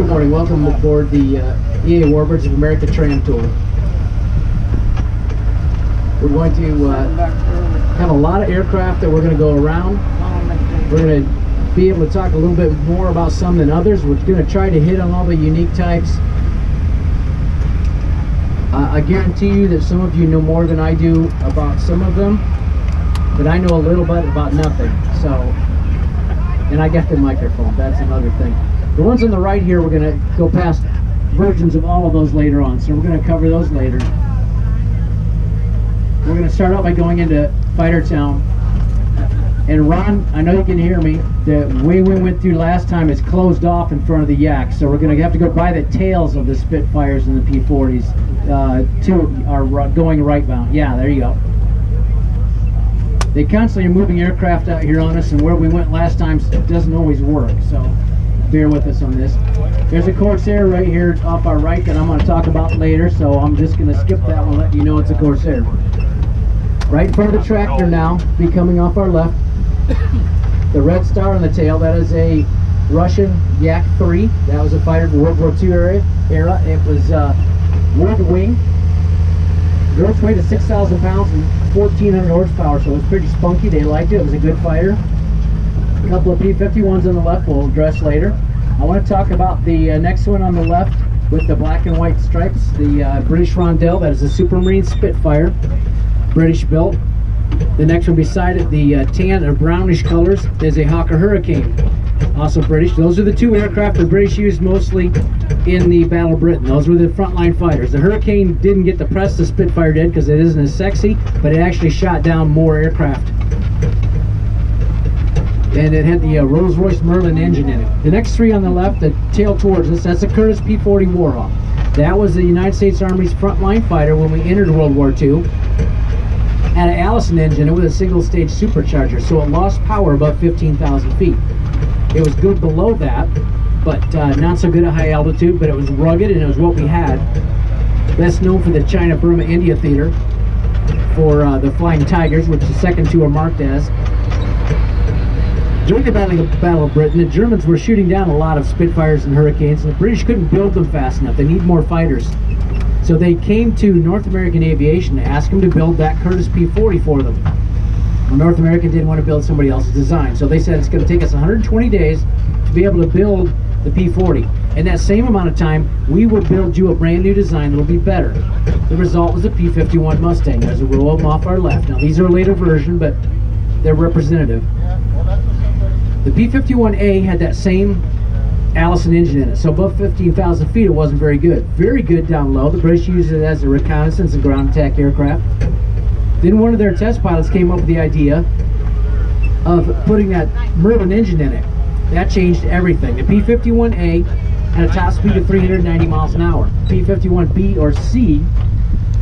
Good morning. Welcome aboard the EA Warbirds of America Tram Tour. We're going to have a lot of aircraft that we're going to go around. We're going to be able to talk a little bit more about some than others. We're going to try to hit on all the unique types. I guarantee you that some of you know more than I do about some of them, but I know a little bit about nothing. So, and I got the microphone. That's another thing. The ones on the right here, we're going to go past versions of all of those later on, so we're going to cover those later. We're going to start out by going into Fighter Town. And Ron, I know you can hear me. The way we went through last time is closed off in front of the Yak, so we're going to have to go by the tails of the Spitfires and the P40s. Two are going right bound. Yeah, there you go. They constantly are moving aircraft out here on us, and where we went last time doesn't always work, so bear with us on this. There's a Corsair right here off our right that I'm going to talk about later, so I'm just going to skip that one and let you know it's a Corsair. Right in front of the tractor now, be coming off our left. The red star on the tail, that is a Russian Yak-3. That was a fighter in World War II era. It was wood wing. Gross weight is 6,000 pounds and 1,400 horsepower, so it was pretty spunky. They liked it. It was a good fighter. A couple of P-51s on the left we'll address later. I want to talk about the next one on the left with the black and white stripes, the British Rondell. That is a Supermarine Spitfire, British built. The next one beside it, the tan and brownish colors, is a Hawker Hurricane, also British. Those are the two aircraft the British used mostly in the Battle of Britain. Those were the frontline fighters. The Hurricane didn't get the press the Spitfire did because it isn't as sexy, but it actually shot down more aircraft. And it had the Rolls-Royce Merlin engine in it. The next three on the left, the tail towards us, that's a Curtiss P-40 Warhawk. That was the United States Army's frontline fighter when we entered World War II. Had an Allison engine, it was a single-stage supercharger, so it lost power above 15,000 feet. It was good below that, but not so good at high altitude, but it was rugged and it was what we had. Best known for the China, Burma, India theater, for the Flying Tigers, which the second two are marked as. During the Battle of Britain, the Germans were shooting down a lot of Spitfires and Hurricanes, and the British couldn't build them fast enough. They need more fighters. So they came to North American Aviation to ask them to build that Curtiss P-40 for them. Well, North American didn't want to build somebody else's design, so they said it's going to take us 120 days to be able to build the P-40. In that same amount of time, we will build you a brand new design that will be better. The result was the P-51 Mustang. There's a row of them off our left. Now these are a later version, but they're representative. The P-51A had that same Allison engine in it, so above 15,000 feet it wasn't very good. Very good down low. The British used it as a reconnaissance and ground attack aircraft. Then one of their test pilots came up with the idea of putting that Merlin engine in it. That changed everything. The P-51A had a top speed of 390 miles an hour. P-51B or C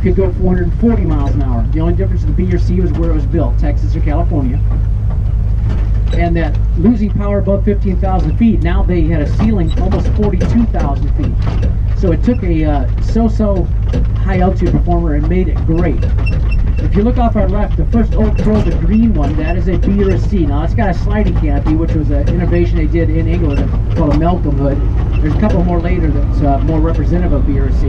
could go 440 miles an hour. The only difference in the B or C was where it was built, Texas or California. And that losing power above 15,000 feet, now they had a ceiling almost 42,000 feet. So it took a so-so high altitude performer and made it great. If you look off our left, the first Oak Crow, the green one, that is a B or a C. Now it's got a sliding canopy, which was an innovation they did in England called a Malcolm hood. There's a couple more later that's more representative of B or a C.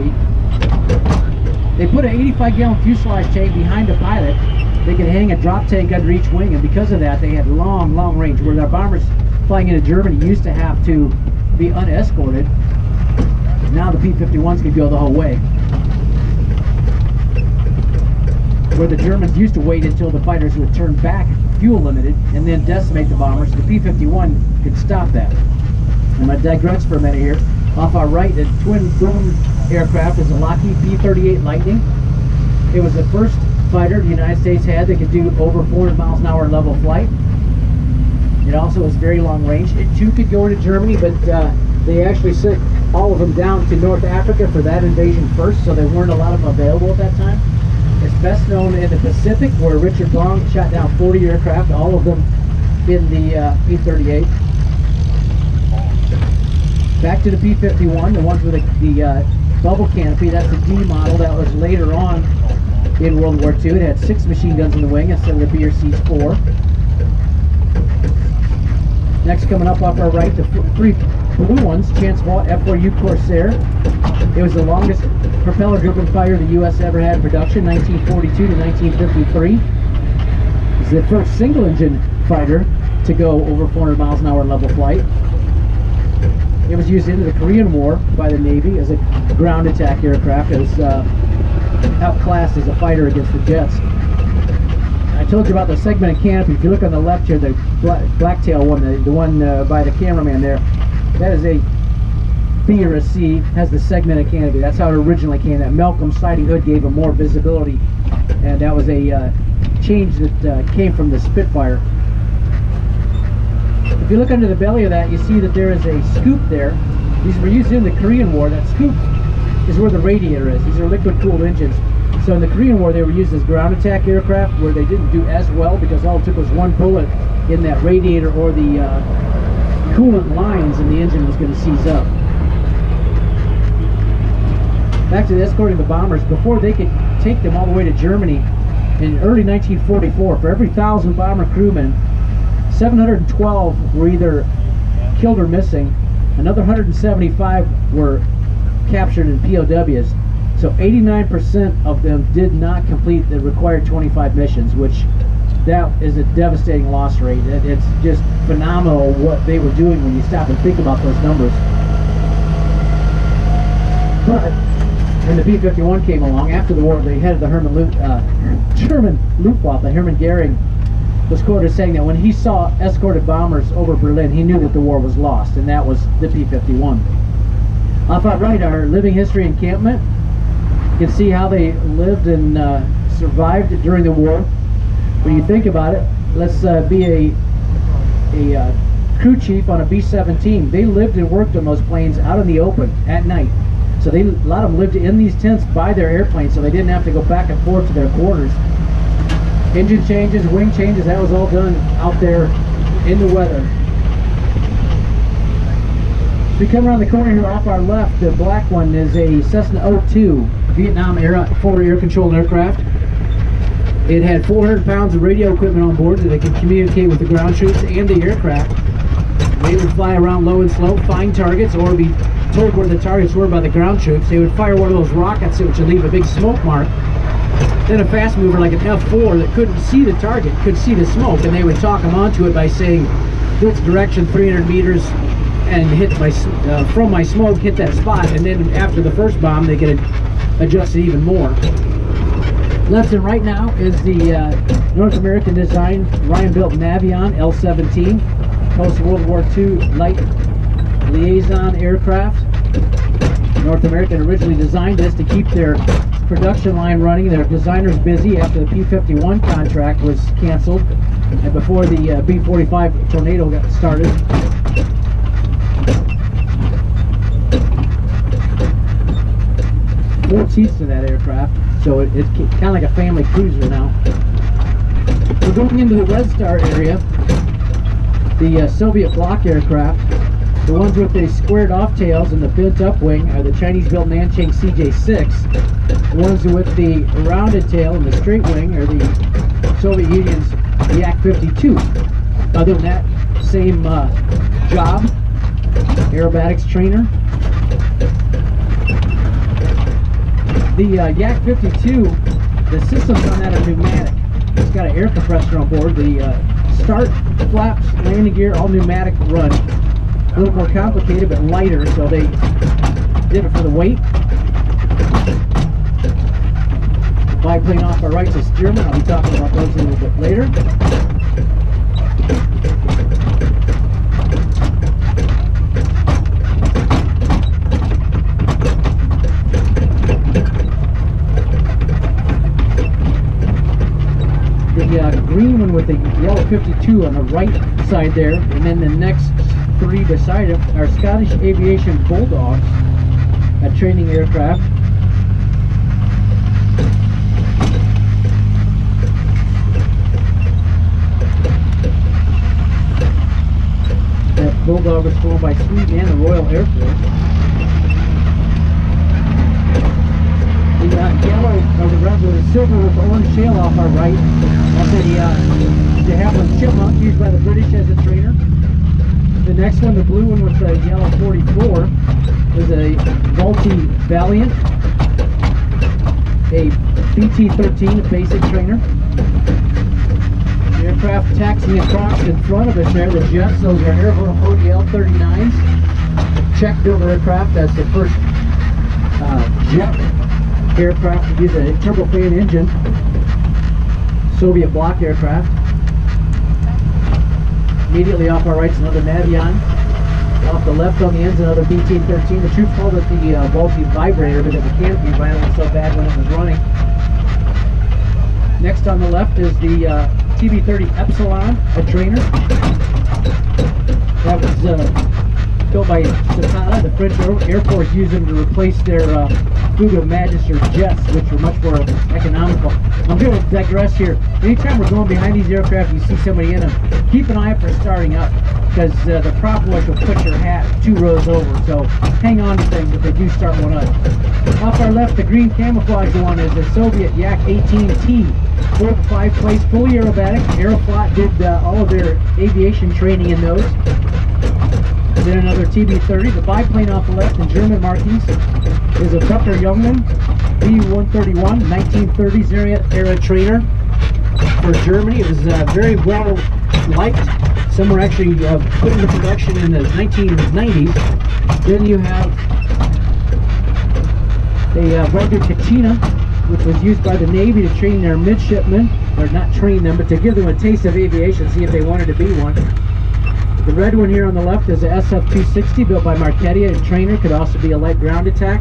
They put an 85-gallon fuselage tank behind the pilot. They could hang a drop tank under each wing, and because of that, they had long range. Where our bombers flying into Germany used to have to be unescorted, now the P-51s could go the whole way. Where the Germans used to wait until the fighters would turn back, fuel limited, and then decimate the bombers, the P-51 could stop that. I'm going to digress for a minute here. Off our right, the twin boom aircraft is a Lockheed B-38 Lightning. It was the first fighter the United States had that could do over 400 miles an hour level flight. It also was very long range. It too could go into Germany, but they actually sent all of them down to North Africa for that invasion first, so there weren't a lot of them available at that time. It's best known in the Pacific, where Richard Long shot down 40 aircraft, all of them in the P-38. Back to the P-51, the ones with the bubble canopy. That's the D model that was later on in World War II. It had 6 machine guns in the wing instead of the B or C's 4. Next, coming up off our right, the three blue ones, Chance Vault F4u Corsair. It was the longest propeller-driven fighter the U.S. ever had in production, 1942 to 1953. It's the first single-engine fighter to go over 400 miles an hour in level flight. It was used into the Korean War by the Navy as a ground attack aircraft. It was outclassed as a fighter against the jets. I told you about the segmented canopy. If you look on the left here, the blacktail one, the one by the cameraman there, that is a B or a C, has the segmented canopy. That's how it originally came. That Malcolm sliding hood gave them more visibility, and that was a change that came from the Spitfire. If you look under the belly of that, you see that there is a scoop there. These were used in the Korean War. That scoop is where the radiator is. These are liquid-cooled engines. So in the Korean War, they were used as ground attack aircraft, where they didn't do as well because all it took was one bullet in that radiator or the coolant lines, and the engine was going to seize up. Back to the escorting the bombers. Before they could take them all the way to Germany, in early 1944, for every 1,000 bomber crewmen, 712 were either killed or missing. Another 175 were captured in POWs. So 89% of them did not complete the required 25 missions, which that is a devastating loss rate. It's just phenomenal what they were doing when you stop and think about those numbers. But when the B-51 came along, after the war, they headed the German Luftwaffe. Hermann Goering was quoted saying that when he saw escorted bombers over Berlin, he knew that the war was lost, and that was the B-51. Off our right, our living history encampment. You can see how they lived and survived during the war. When you think about it, let's be a crew chief on a B-17. They lived and worked on those planes out in the open at night. So a lot of them lived in these tents by their airplanes, so they didn't have to go back and forth to their quarters. Engine changes, wing changes, that was all done out there in the weather. If we come around the corner here off our left, the black one is a Cessna Ut1 Vietnam era forward air-controlled aircraft. It had 400 pounds of radio equipment on board so they could communicate with the ground troops and the aircraft. They would fly around low and slow, find targets, or be told where the targets were by the ground troops. They would fire one of those rockets which would leave a big smoke mark. Then a fast mover like an F4 that couldn't see the target could see the smoke, and they would talk them onto it by saying, "Blitz direction 300 meters and hit from my smoke, hit that spot." And then after the first bomb, they could adjust it even more. Left and right now is the North American design Ryan-built Navion L-17, post-World War II light liaison aircraft. North American originally designed this to keep their production line running, their designers busy after the P-51 contract was canceled and before the B-45 Tornado got started. Four seats to that aircraft, so it's kind of like a family cruiser now. We're going into the Red Star area, the Soviet block aircraft. The ones with the squared off tails and the bent up wing are the Chinese-built Nanchang CJ-6. The ones with the rounded tail and the straight wing are the Soviet Union's Yak-52. Other than that, same job, aerobatics trainer. The Yak-52, the systems on that are pneumatic. It's got an air compressor on board. The start, flaps, landing gear, all pneumatic run. A little more complicated, but lighter, so they did it for the weight. Biplane off our right is German. I'll be talking about those a little bit later. The green one with the yellow 52 on the right side there, and then the next three beside it are Scottish Aviation Bulldogs, a training aircraft. That Bulldog was flown by Sweden and the Royal Air Force. The yellow, or the red, the silver with the orange tail off our right. That's the de Havilland Chipmunk, used by the British as a trainer. The next one, the blue one with the yellow 44, is a Vultee Valiant, a BT-13, a basic trainer. The aircraft taxiing across in front of us there, the Jets, those are Airborne Hotie L-39s. Czech built aircraft. That's the first jet aircraft to use a turbofan engine. Soviet block aircraft. Immediately off our right is another Navion. Off the left on the ends, another BT-13. The troops called it the Vultee Vibrator because the canopy ran so bad when it was running. Next on the left is the TB-30 Epsilon, a trainer. That was built by Catalina. The French Air Force used them to replace their Foucault Magister jets, which were much more economical. I'm going to digress here. Anytime we're going behind these aircraft, you see somebody in them, keep an eye out for starting up, because the prop wash will put your hat 2 rows over. So hang on to things if they do start one up. Off our left, the green camouflage one is the Soviet Yak-18T. 4-5 place, fully aerobatic. Aeroflot did all of their aviation training in those. Then another TB-30. The biplane off the left in German markings is a Tucker Youngman B-131, 1930s era trainer for Germany. It was very well liked. Some were actually put into production in the 1990s. Then you have a Warbird Catalina, which was used by the Navy to train their midshipmen, or not train them, but to give them a taste of aviation, see if they wanted to be one. The red one here on the left is a SF-260 built by Marchetti, a trainer, could also be a light ground attack.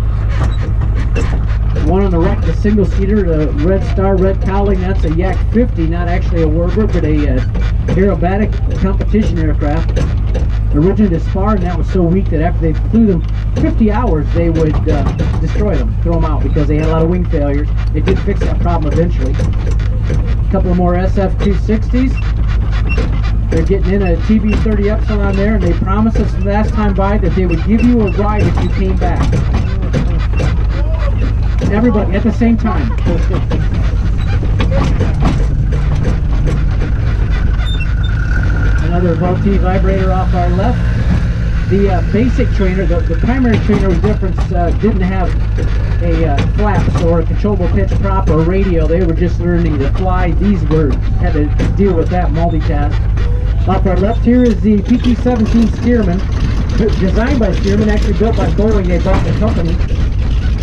The one on the right, the single-seater, the Red Star, red cowling, that's a Yak-50, not actually a Warbird, but a aerobatic competition aircraft. Originally to spar, and that was so weak that after they flew them 50 hours, they would destroy them, throw them out, because they had a lot of wing failures. They did fix that problem eventually. A couple more SF-260s. They're getting in a TB-30 Epsilon there, and they promised us last time by that they would give you a ride if you came back. Everybody at the same time. Another Vultee Vibrator off our left. The basic trainer, the primary trainer with difference, didn't have a flaps or a controllable pitch prop or radio. They were just learning to fly. These were had to deal with that multitask. Off our left here is the PT-17 Stearman, designed by Stearman, actually built by Boeing. They bought the company.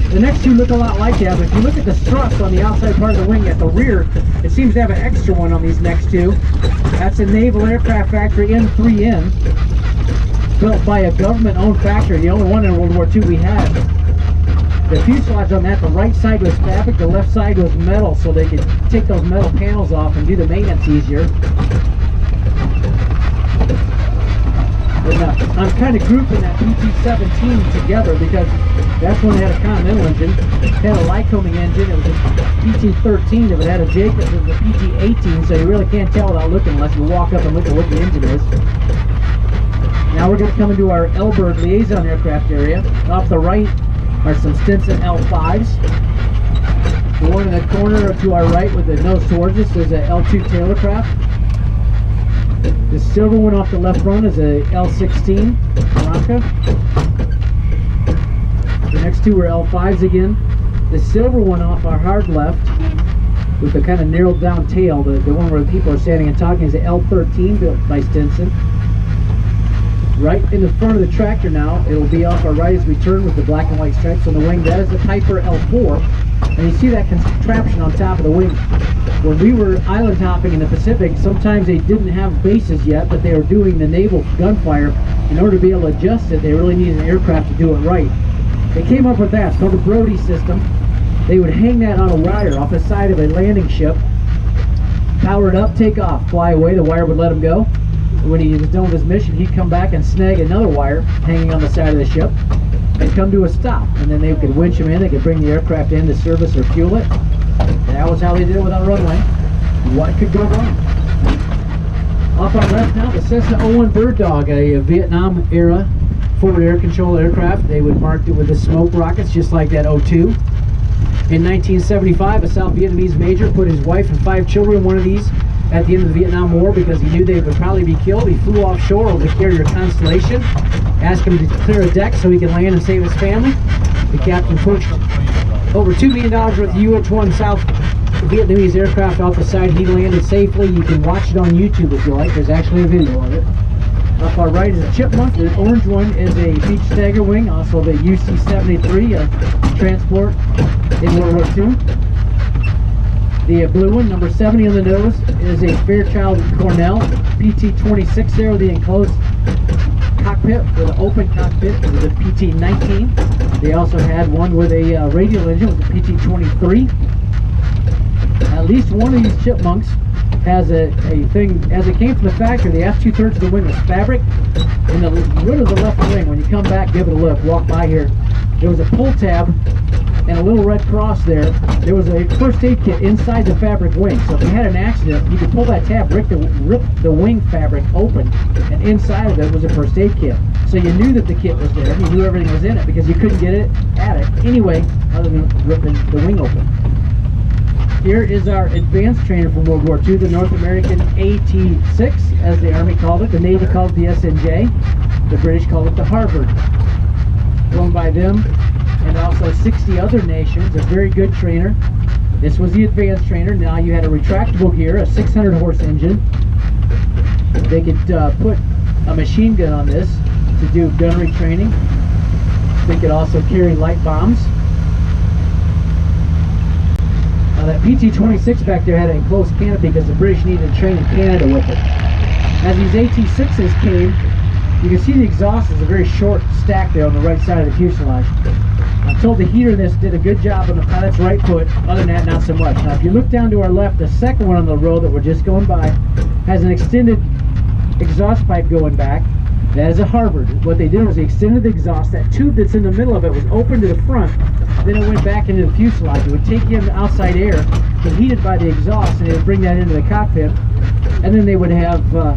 The next two look a lot like that, but if you look at the struts on the outside part of the wing at the rear, it seems to have an extra one on these next two. That's a Naval Aircraft Factory N3N, built by a government-owned factory, the only one in World War II we had. The fuselage on that, the right side was fabric, the left side was metal, so they could take those metal panels off and do the maintenance easier. And, I'm kind of grouping that PT-17 together because that's one that had a Continental engine, it had a Lycoming engine, it was a PT-13, if it had a Jacobs, it was a PT-18, so you really can't tell without looking unless you walk up and look at what the engine is. Now we're going to come into our L-Bird liaison aircraft area. Off the right are some Stinson L5s. The one in the corner to our right with the nose towards us is a L2 Tailorcraft. The silver one off the left front is a L16 Bronca. The next two are L5s again. The silver one off our hard left with the kind of narrowed down tail, the one where people are standing and talking, is a L13 built by Stinson. Right in the front of the tractor now, it'll be off our right as we turn with the black and white stripes on the wing. That is the Piper L4. And you see that contraption on top of the wing. When we were island hopping in the Pacific, sometimes they didn't have bases yet, but they were doing the naval gunfire. In order to be able to adjust it, they really needed an aircraft to do it right. They came up with that. It's called the Brody system. They would hang that on a wire off the side of a landing ship, power it up, take off, fly away. The wire would let him go. When he was done with his mission, he'd come back and snag another wire hanging on the side of the ship and come to a stop. And then they could winch him in. They could bring the aircraft in to service or fuel it. That was how they did it without a runway. What could go wrong? Off our left now, the Cessna O1 Bird Dog, a Vietnam era forward air control aircraft. They would mark it with the smoke rockets just like that O2. In 1975, a South Vietnamese major put his wife and 5 children in one of these at the end of the Vietnam War because he knew they would probably be killed. He flew offshore over the carrier Constellation, asked him to clear a deck so he could land and save his family. The captain pushed over $2 million worth of Ut1 South Vietnamese aircraft off the side. He landed safely. You can watch it on YouTube if you like. There's actually a video of it. Up our right is a Chipmunk. The orange one is a Beech Stagger Wing, also the UC-73, a transport in World War II. The blue one, number 70 on the nose, is a Fairchild Cornell PT-26 there with the enclosed cockpit, with an open cockpit with a PT-19. They also had one with a radial engine with a PT-23. At least one of these Chipmunks has a thing, as it came from the factory, the aft 2/3 of the wing was fabric, and the rid of the left wing, when you come back, give it a look, walk by here, there was a pull tab and a little red cross there. There was a first aid kit inside the fabric wing, so if you had an accident, you could pull that tab, rip the wing fabric open, and inside of it was a first aid kit. So you knew that the kit was there, you knew everything was in it, because you couldn't get it at it anyway, other than ripping the wing open. Here is our advanced trainer from World War II, the North American AT-6, as the Army called it. The Navy called it the SNJ. The British called it the Warbird. Flown by them and also 60 other nations. A very good trainer. This was the advanced trainer. Now you had a retractable gear, a 600 horse engine. They could put a machine gun on this to do gunnery training. They could also carry light bombs. That PT-26 back there had an enclosed canopy because the British needed to train in Canada with it. As these AT-6s came, you can see the exhaust is a very short stack there on the right side of the fuselage. I'm told the heater in this did a good job on the pilot's right foot. Other than that, not so much. Now, if you look down to our left, the second one on the row that we're just going by has an extended exhaust pipe going back. That is a Warbird. What they did was they extended the exhaust. That tube that's in the middle of it was open to the front. Then it went back into the fuselage. It would take in the outside air, be heated by the exhaust, and they would bring that into the cockpit. And then they would have a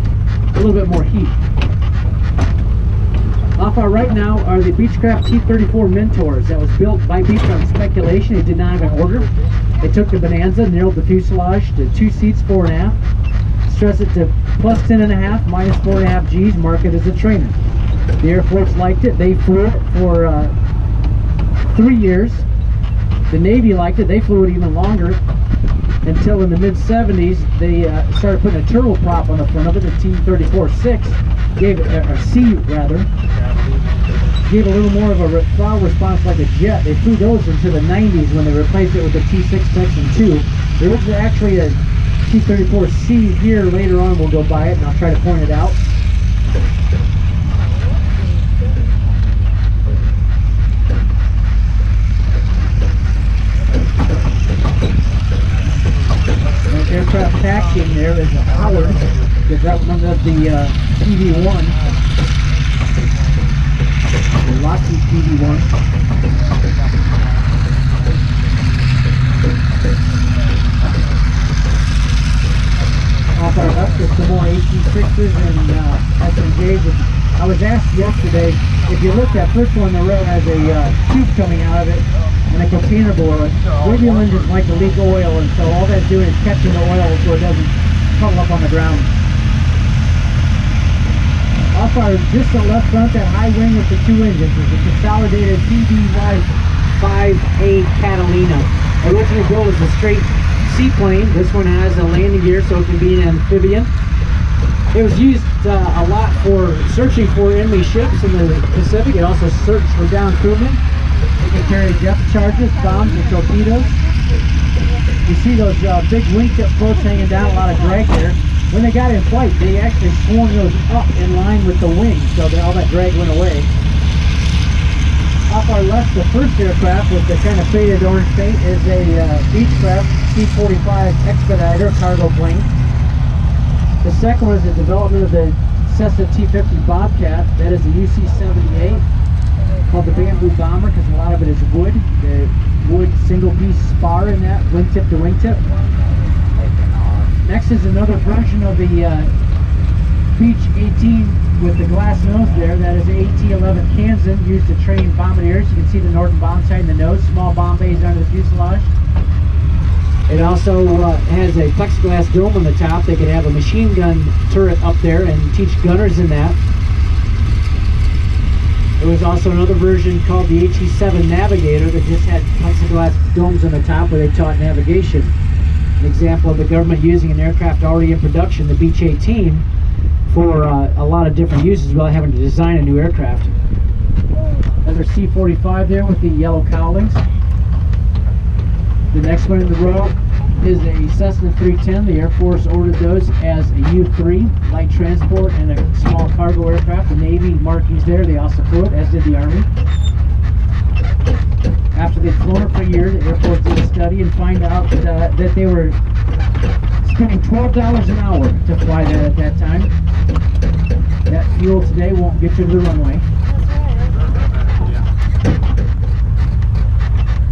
little bit more heat. Off our right now are the Beechcraft T-34 Mentors. That was built by Beech on speculation. They did not have an order. They took the Bonanza, narrowed the fuselage to 2 seats, 4.5. Stress it to plus 10.5, minus 4.5 G's, mark it as a trainer. The Air Force liked it. They flew it for 3 years. The Navy liked it. They flew it even longer until in the mid-70s they started putting a turboprop on the front of it. The T-34-6 gave it, or C rather, gave a little more of a throttle response like a jet. They flew those into the 90s when they replaced it with the T6 Section 2. There was actually a T-34C here later on. We'll go by it and I'll try to point it out. The aircraft taxiing there is a Howard, because that one of the TV-1, the Lockheed TV-1. Off our left is some more AT-6s and SNJs. I was asked yesterday, if you look, that first one in the row has a tube coming out of it and a container below it. Radial engines like to leak oil, and so all that's doing is catching the oil so it doesn't puddle up on the ground. Off our distant left front, that high wing with the 2 engines is a Consolidated TBY-5A Catalina. Originally built as a straight seaplane. This one has a landing gear so it can be an amphibian. It was used a lot for searching for enemy ships in the Pacific. It also searched for downed crewmen. It can carry depth charges, bombs, and torpedoes. You see those big wingtip floats hanging down, a lot of drag there. When they got in flight, they actually swung those up in line with the wings, so that all that drag went away. Off our left, the first aircraft with the kind of faded orange paint is a Beechcraft C47 Expediter cargo plane. The second one is the development of the Cessna T50 Bobcat. That is the UC-78, called the Bamboo Bomber, because a lot of it is wood. The wood single-piece spar in that, wingtip to wingtip. Next is another version of the Beech 18 with the glass nose there. That is AT-11 Kansan, used to train bombardiers. You can see the northern bomb sight in the nose, small bomb bays under the fuselage. It also has a plexiglass dome on the top. They could have a machine gun turret up there and teach gunners in that. There was also another version called the HE7 Navigator that just had plexiglass domes on the top where they taught navigation. An example of the government using an aircraft already in production, the Beech 18, for a lot of different uses without having to design a new aircraft. Another C-45 there with the yellow cowlings. The next one in the row is a Cessna 310. The Air Force ordered those as a U-3 light transport and a small cargo aircraft. The Navy markings there, they also flew it, as did the Army. After they'd flown it for a year, the Air Force did a study and find out that they were spending $12 an hour to fly that at that time. That fuel today won't get you to the runway.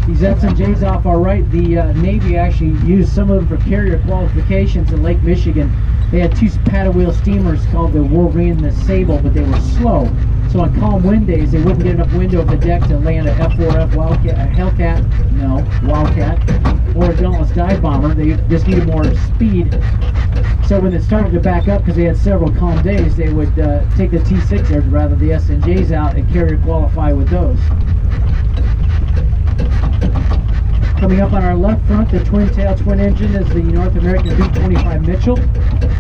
These S&Js off our right, the Navy actually used some of them for carrier qualifications in Lake Michigan. They had two paddle wheel steamers called the Wolverine and the Sable, but they were slow. So on calm wind days, they wouldn't get enough wind over the deck to land a F4f Wildcat, a Hellcat, no, Wildcat, or a Dauntless dive bomber. They just needed more speed. So when it started to back up, because they had several calm days, they would take the T6 or rather the S&Js out and carrier qualify with those. Coming up on our left front, the twin-tail, twin-engine is the North American B-25 Mitchell.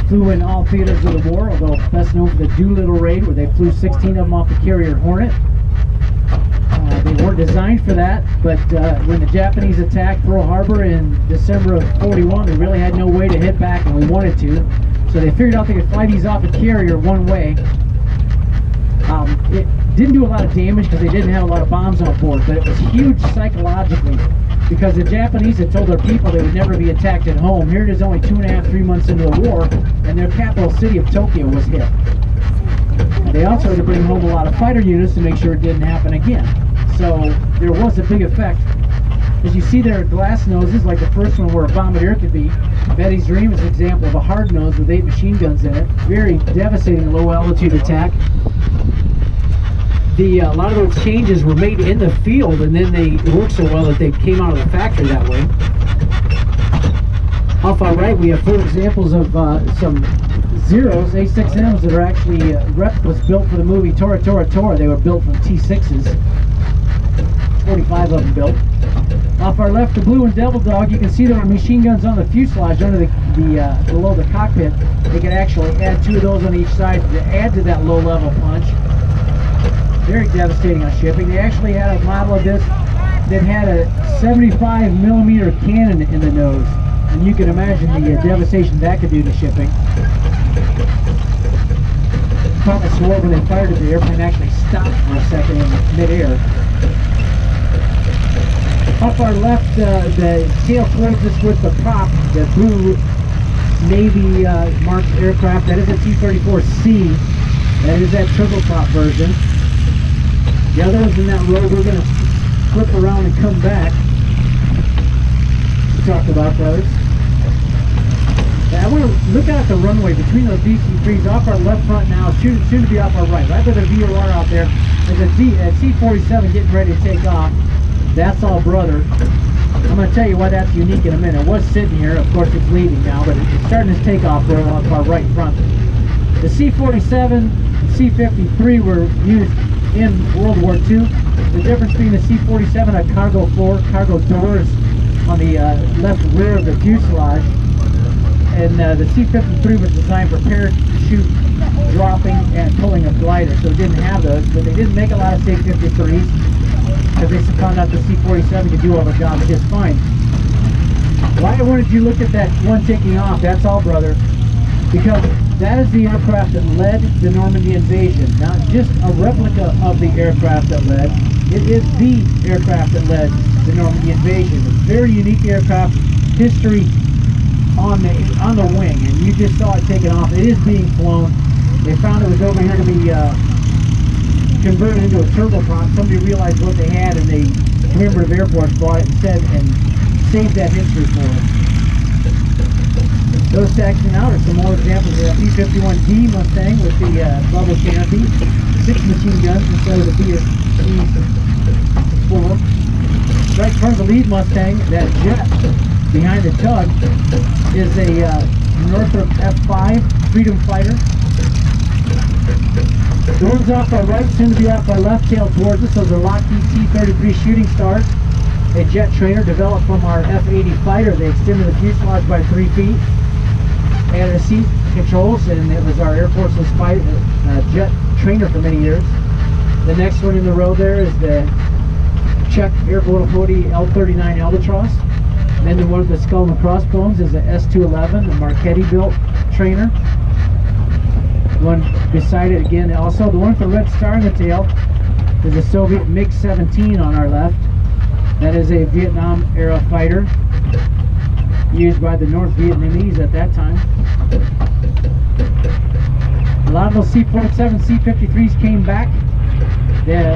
Flew in all theaters of the war, although best known for the Doolittle raid, where they flew 16 of them off the carrier Hornet. They weren't designed for that, but when the Japanese attacked Pearl Harbor in December of '41, we really had no way to hit back, and we wanted to. So they figured out they could fly these off a carrier one way. It didn't do a lot of damage because they didn't have a lot of bombs on board, but it was huge psychologically, because the Japanese had told their people they would never be attacked at home. Here it is only 2.5, 3 months into the war, and their capital city of Tokyo was hit. And they also had to bring home a lot of fighter units to make sure it didn't happen again. So there was a big effect. As you see, there are glass noses, like the first one where a bombardier could be. Betty's Dream is an example of a hard nose with 8 machine guns in it. Very devastating low altitude attack. A lot of those changes were made in the field, and then they worked so well that they came out of the factory that way. Off our right, we have 4 examples of some Zeros, A6Ms, that are actually replicas built for the movie Tora Tora Tora. They were built from T6s. 45 of them built. Off our left, the Blue and Devil Dog, you can see there are machine guns on the fuselage under below the cockpit. They can actually add 2 of those on each side to add to that low-level punch. Very devastating on shipping. They actually had a model of this that had a 75mm cannon in the nose, and you can imagine the devastation that could do to shipping. Pilots swore when they fired it, the airplane actually stopped for a second in mid-air. Up our left, the tail closes us with the prop, the blue Navy marked aircraft. That is a T-34C. That is that turboprop version. The other ones in that row, we're going to flip around and come back to talk about those. I want to look out at the runway between those DC-3s off our left front now, soon to be off our right. Right where the VOR out there, there's a C-47 getting ready to take off. That's all brother. I'm going to tell you why that's unique in a minute. It was sitting here, of course it's leaving now, but it's starting its takeoff there off our right front. The C-47, C-53 were used in World War II. The difference between the C-47 had cargo floor, cargo doors on the left rear of the fuselage, and the C-53 was designed for parachute dropping and pulling a glider, so it didn't have those, but they didn't make a lot of C-53s because they found out the C-47 could do all the jobs just fine. Why I wanted you to look at that one taking off, that's all brother, because that is the aircraft that led the Normandy invasion, not just a replica of the aircraft that led. It is the aircraft that led the Normandy invasion. It's a very unique aircraft, history on the wing, and you just saw it taking off. It is being flown. They found it was over here to be converted into a turboprop. Somebody realized what they had, and the Commemorative Air Force bought it instead and saved that history for it. Those stacking out are some more examples of the P-51D Mustang with the bubble canopy, 6 machine guns instead of the P-4. Right in front of the lead Mustang, that jet behind the tug is a Northrop F5 Freedom Fighter. The ones off our right, soon to be off our left tail towards us, those are Lockheed T-33 Shooting Stars, a jet trainer developed from our F-80 fighter. They extended the fuselage by 3 feet, added seat controls, and it was our Air Force's jet trainer for many years. The next one in the row there is the Czech Airborne Hody L-39 Albatross. Then the one with the skull and crossbones is the S-211, a Marchetti-built trainer. One beside it again, also the one with the red star in the tail is a Soviet MiG-17 on our left. That is a Vietnam-era fighter used by the North Vietnamese at that time. A lot of those C47 C-53s came back.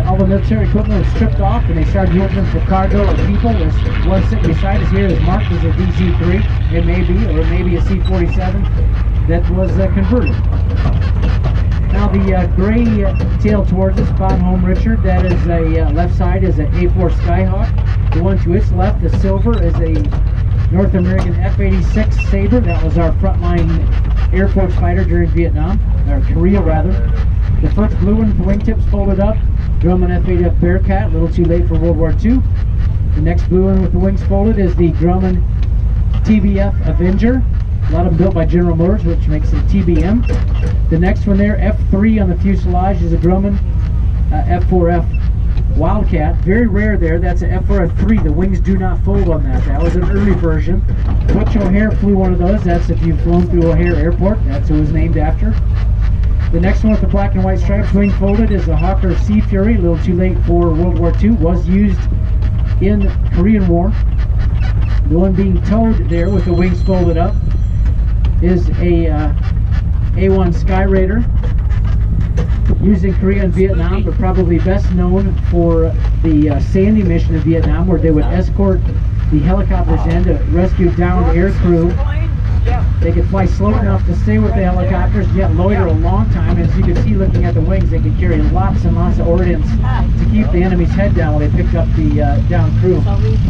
All the military equipment was stripped off and they started using them for cargo or people. This one sitting beside us here is marked as a DC-3. It may be, or it may be a C-47 that was converted. Now the gray tail towards us, bottom home Richard, that is a left side is an A4 Skyhawk. The one to its left, the silver, is a North American F-86 Sabre. That was our frontline Air Force fighter during Vietnam, or Korea rather. The first blue one with the wingtips folded up, Drummond F6f Bearcat, a little too late for World War II. The next blue one with the wings folded is the Grumman Tbf Avenger. A lot of them built by General Motors, which makes it TBM. The next one there, F3 on the fuselage, is a Grommet F4f Wildcat. Very rare there. That's an F4f3. The wings do not fold on that. That was an early version. Butch O'Hare flew one of those. That's if you've flown through O'Hare Airport. That's who it was named after. The next one with the black and white stripes, wing folded, is the Hawker Sea Fury. A little too late for World War II. Was used in the Korean War. The one being towed there with the wings folded up is a A1 Sky Raider, used in Korea and Vietnam, but probably best known for the Sandy mission in Vietnam, where they would escort the helicopters in to rescue downed air crew. They could fly slow enough to stay with the helicopters, yet loiter a long time. As you can see looking at the wings, they could carry lots and lots of ordnance to keep the enemy's head down while they picked up the downed crew.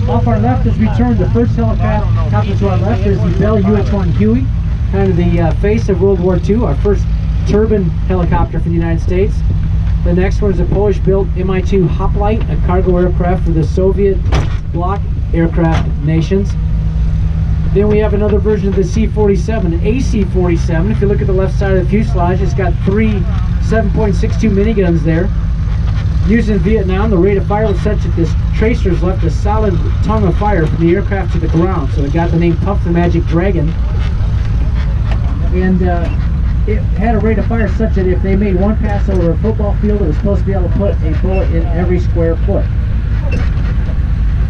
Off our left as we turn, the first helicopter to our left is the Bell Ut1 Huey, kind of the face of World War II, our first turbine helicopter for the United States. The next one is a Polish-built Mi-2 Hoplite, a cargo aircraft for the Soviet bloc aircraft nations. Then we have another version of the C-47, an AC-47. If you look at the left side of the fuselage, it's got 3 7.62 miniguns there. Used in Vietnam, the rate of fire was such that this tracers left a solid tongue of fire from the aircraft to the ground, so it got the name Puff the Magic Dragon. And it had a rate of fire such that if they made one pass over a football field, it was supposed to be able to put a bullet in every square foot.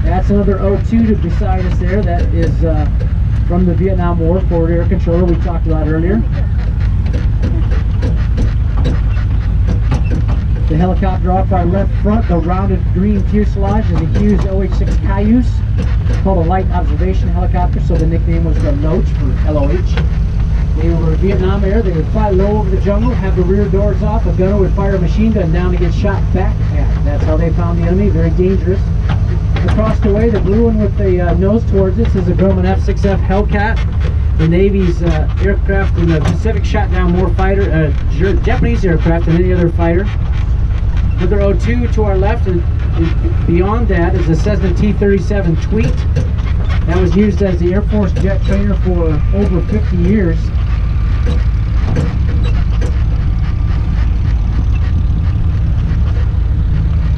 That's another O2 beside us there. That is from the Vietnam War, forward air controller we talked about earlier. The helicopter off our left front, the rounded green fuselage, is a Hughes OH-6 Cayuse, called a light observation helicopter, so the nickname was the Loach for LOH. They were Vietnam Air. They would fly low over the jungle, have the rear doors off, a gunner would fire a machine gun down to get shot back at. That's how they found the enemy, very dangerous. Across the way, the blue one with the nose towards us is a Grommet F6f Hellcat. The Navy's aircraft in the Pacific shot down more Japanese aircraft than any other fighter. Another O2 to our left, and beyond that is a Cessna T57 Tweet. That was used as the Air Force jet trainer for over 50 years.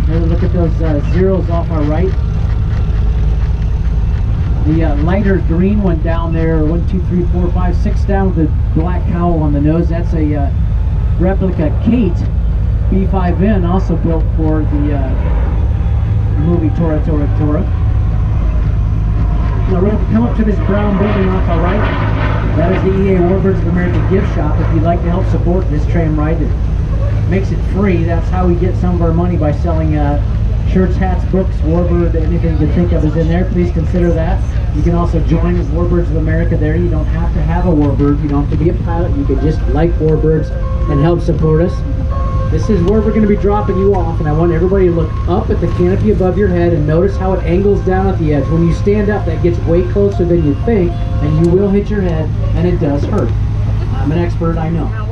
Another look at those zeros off our right. The lighter green one down there, 1, 2, 3, 4, 5, 6 down with the black cowl on the nose. That's a replica Kate B5N, also built for the movie Tora Tora Tora. Now we're going to come up to this brown building off our right. That is the EA Warbirds of America gift shop. If you'd like to help support this tram ride, it makes it free. That's how we get some of our money, by selling shirts, hats, books, Warbird, anything you can think of is in there. Please consider that. You can also join Warbirds of America there. You don't have to have a Warbird. You don't have to be a pilot. You can just like Warbirds and help support us. This is where we're going to be dropping you off, and I want everybody to look up at the canopy above your head and notice how it angles down at the edge. When you stand up, that gets way closer than you think, and you will hit your head, and it does hurt. I'm an expert, I know.